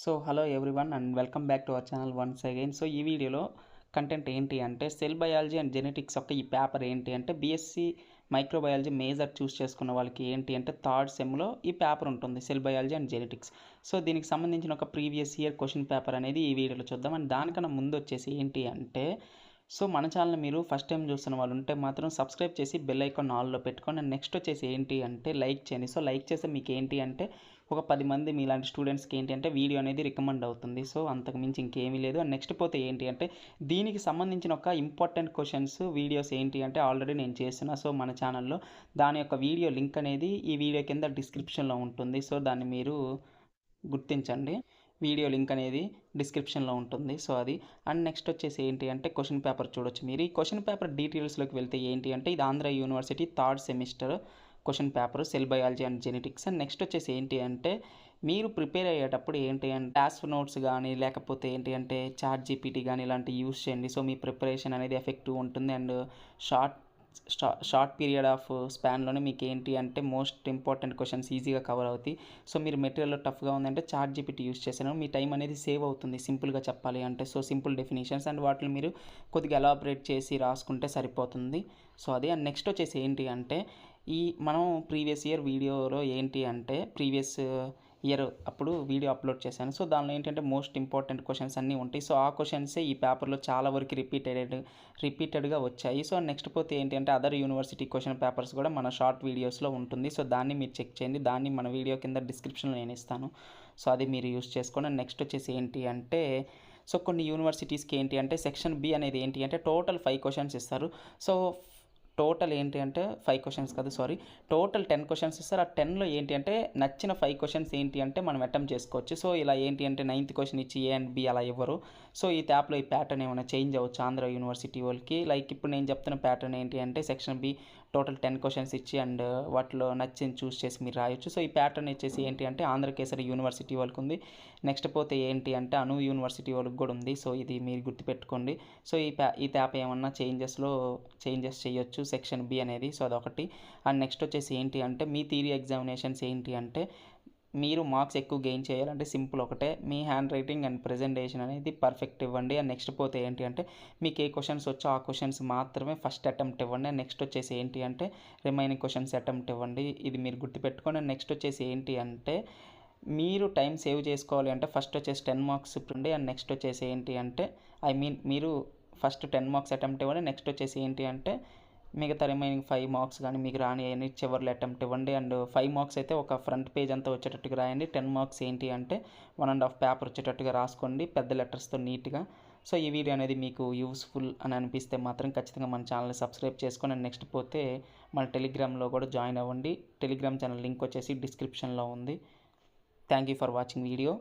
So hello everyone and welcome back to our channel once again. So ఈ వీడియోలో content ఏంటి అంటే cell biology and genetics యొక్క ఈ పేపర్ ఏంటి అంటే బీఎస్సీ మైక్రోబయాలజీ మేజర్ చూస్ చేసుకున్న వాళ్ళకి ఏంటి అంటే థర్డ్ సెమ్లో ఈ పేపర్ ఉంటుంది, cell biology and genetics. So దీనికి సంబంధించిన ఒక ప్రీవియస్ ఇయర్ క్వశ్చన్ పేపర్ అనేది ఈ వీడియోలో చూద్దాం. అండ్ దానికన్నా ముందు వచ్చేసి ఏంటి అంటే సో మన ఛానల్ మీరు ఫస్ట్ టైం చూస్తున్న వాళ్ళు ఉంటే మాత్రం సబ్స్క్రైబ్ చేసి బెల్ ఐకాన్ ఆల్లో పెట్టుకోండి. అండ్ నెక్స్ట్ వచ్చేసి ఏంటి అంటే లైక్ చేయండి. సో లైక్ చేస్తే మీకు ఏంటి అంటే ఒక 10 మంది మీలాంటి స్టూడెంట్స్కి ఏంటి అంటే వీడియో అనేది రికమెండ్ అవుతుంది. సో అంతకు మించి ఇంకేమీ లేదు. అండ్ నెక్స్ట్ పోతే ఏంటి అంటే దీనికి సంబంధించిన ఒక ఇంపార్టెంట్ క్వశ్చన్స్ వీడియోస్ ఏంటి అంటే ఆల్రెడీ నేను చేస్తున్నా. సో మన ఛానల్లో దాని యొక్క వీడియో లింక్ అనేది ఈ వీడియో కింద డిస్క్రిప్షన్లో ఉంటుంది. సో దాన్ని మీరు గుర్తించండి. వీడియో లింక్ అనేది డిస్క్రిప్షన్లో ఉంటుంది. సో అది అండ్ నెక్స్ట్ వచ్చేసి ఏంటి అంటే క్వశ్చన్ పేపర్ చూడొచ్చు మీరు. ఈ క్వశ్చన్ పేపర్ డీటెయిల్స్లోకి వెళ్తే ఏంటి అంటే ఇది Andhra university third semester question paper cell biology and genetics. And next వచ్చేసి ఏంటి అంటే మీరు ప్రిపేర్ అయ్యేటప్పుడు ఏంటి అంటే టాస్క్ నోట్స్ కానీ లేకపోతే ఏంటి అంటే చాట్ జీపీటీ కానీ ఇలాంటివి యూస్ చేయండి. సో మీ ప్రిపరేషన్ అనేది ఎఫెక్టివ్ ఉంటుంది. అండ్ షార్ట్ పీరియడ్ ఆఫ్ స్పాన్లోనే మీకు ఏంటి అంటే మోస్ట్ ఇంపార్టెంట్ క్వశ్చన్స్ ఈజీగా కవర్ అవుతాయి. సో మీరు మెటీరియల్ టఫ్గా ఉందంటే చాట్ జీపీటీ యూస్ చేసాను, మీ టైం అనేది సేవ్ అవుతుంది సింపుల్గా చెప్పాలి అంటే. సో సింపుల్ డెఫినేషన్స్ అండ్ వాటిని మీరు కొద్దిగా ఎలాబరేట్ చేసి రాసుకుంటే సరిపోతుంది. సో అది అండ్ నెక్స్ట్ వచ్చేసి ఏంటి అంటే మనం ప్రీవియస్ ఇయర్ వీడియోలో ఏంటి అంటే ప్రీవియస్ ఇయర్ అప్పుడు వీడియో అప్లోడ్ చేశాను. సో దానిలో ఏంటంటే మోస్ట్ ఇంపార్టెంట్ క్వశ్చన్స్ అన్నీ ఉంటాయి. సో ఆ క్వశ్చన్సే ఈ పేపర్లో చాలా వరకు రిపీటెడ్గా వచ్చాయి. సో నెక్స్ట్ పోతే ఏంటి అంటే అదర్ యూనివర్సిటీ క్వశ్చన్ పేపర్స్ కూడా మన షార్ట్ వీడియోస్లో ఉంటుంది. సో దాన్ని మీరు చెక్ చేయండి. దాన్ని మన వీడియో కింద డిస్క్రిప్షన్లో నేను ఇస్తాను. సో అది మీరు యూస్ చేసుకోండి. నెక్స్ట్ వచ్చేసి ఏంటి అంటే సో కొన్ని యూనివర్సిటీస్కి ఏంటి అంటే సెక్షన్ బి అనేది ఏంటి అంటే టోటల్ 5 క్వశ్చన్స్ ఇస్తారు. సో టోటల్ ఏంటి అంటే 5 క్వశ్చన్స్ కాదు సారీ, టోటల్ 10 క్వశ్చన్స్ ఇస్తారు. ఆ 10లో ఏంటి అంటే నచ్చిన 5 క్వశ్చన్స్ ఏంటి అంటే మనం అటెంప్ట్ చేసుకోవచ్చు. సో ఇలా ఏంటి అంటే 9th క్వశ్చన్ ఇచ్చి ఏ అండ్ బి అలా ఇవ్వరు. సో ఈ ట్యాప్లో ఈ ప్యాటర్న్ ఏమైనా చేంజ్ అవ్వచ్చు ఆంధ్ర యూనివర్సిటీ వాళ్ళకి. లైక్ ఇప్పుడు నేను చెప్తున్న ప్యాటర్న్ ఏంటి అంటే సెక్షన్ బి టోటల్ 10 క్వశ్చన్స్ ఇచ్చి అండ్ వాటిలో నచ్చింది చూస్ చేసి మీరు రాయొచ్చు. సో ఈ ప్యాటర్న్ వచ్చేసి ఏంటి అంటే ఆంధ్రకేసరి యూనివర్సిటీ వాళ్ళకి ఉంది. నెక్స్ట్ పోతే ఏంటి అంటే అను యూనివర్సిటీ వాళ్ళకి కూడా ఉంది. సో ఇది మీరు గుర్తుపెట్టుకోండి. సో ఈ ట్యాప్ ఏమన్నా చేంజెస్ చేయొచ్చు సెక్షన్ బి అనేది. సో అదొకటి. అండ్ నెక్స్ట్ వచ్చేసి ఏంటి అంటే మీ థియరీ ఎగ్జామినేషన్స్ ఏంటి అంటే మీరు మార్క్స్ ఎక్కువ గెయిన్ చేయాలంటే సింపుల్ ఒకటే, మీ హ్యాండ్ రైటింగ్ అండ్ ప్రెజెంటేషన్ అనేది పర్ఫెక్ట్ ఇవ్వండి. అండ్ నెక్స్ట్ పోతే ఏంటి అంటే మీకు ఏ క్వశ్చన్స్ వచ్చో ఆ క్వశ్చన్స్ మాత్రమే ఫస్ట్ అటెంప్ట్ ఇవ్వండి. అండ్ నెక్స్ట్ వచ్చేసి ఏంటి అంటే రిమైనింగ్ క్వశ్చన్స్ అటెంప్ట్ ఇవ్వండి. ఇది మీరు గుర్తుపెట్టుకోండి. అండ్ నెక్స్ట్ వచ్చేసి ఏంటి అంటే మీరు టైం సేవ్ చేసుకోవాలి అంటే ఫస్ట్ వచ్చేసి 10 మార్క్స్ ఉండి అండ్ నెక్స్ట్ వచ్చేసి ఏంటి అంటే మీరు ఫస్ట్ 10 మార్క్స్ అటెంప్ట్ ఇవ్వండి. నెక్స్ట్ వచ్చేసి ఏంటి అంటే మిగతా రిమైనింగ్ 5 మార్క్స్ కానీ మీకు రాని అని చివరిలో అటెంప్ట్ ఇవ్వండి. అండ్ 5 మార్క్స్ అయితే ఒక ఫ్రంట్ పేజ్ అంతా వచ్చేటట్టుగా రాయండి. 10 మార్క్స్ ఏంటి అంటే 1.5 పేపర్ వచ్చేటట్టుగా రాసుకోండి పెద్ద లెటర్స్తో నీట్గా. సో ఈ వీడియో అనేది మీకు యూస్ఫుల్ అని అనిపిస్తే మాత్రం ఖచ్చితంగా మన ఛానల్ని సబ్స్క్రైబ్ చేసుకొని అండ్ నెక్స్ట్ పోతే మన టెలిగ్రామ్లో కూడా జాయిన్ అవ్వండి. టెలిగ్రామ్ ఛానల్ లింక్ వచ్చేసి డిస్క్రిప్షన్లో ఉంది. Thank you for watching video.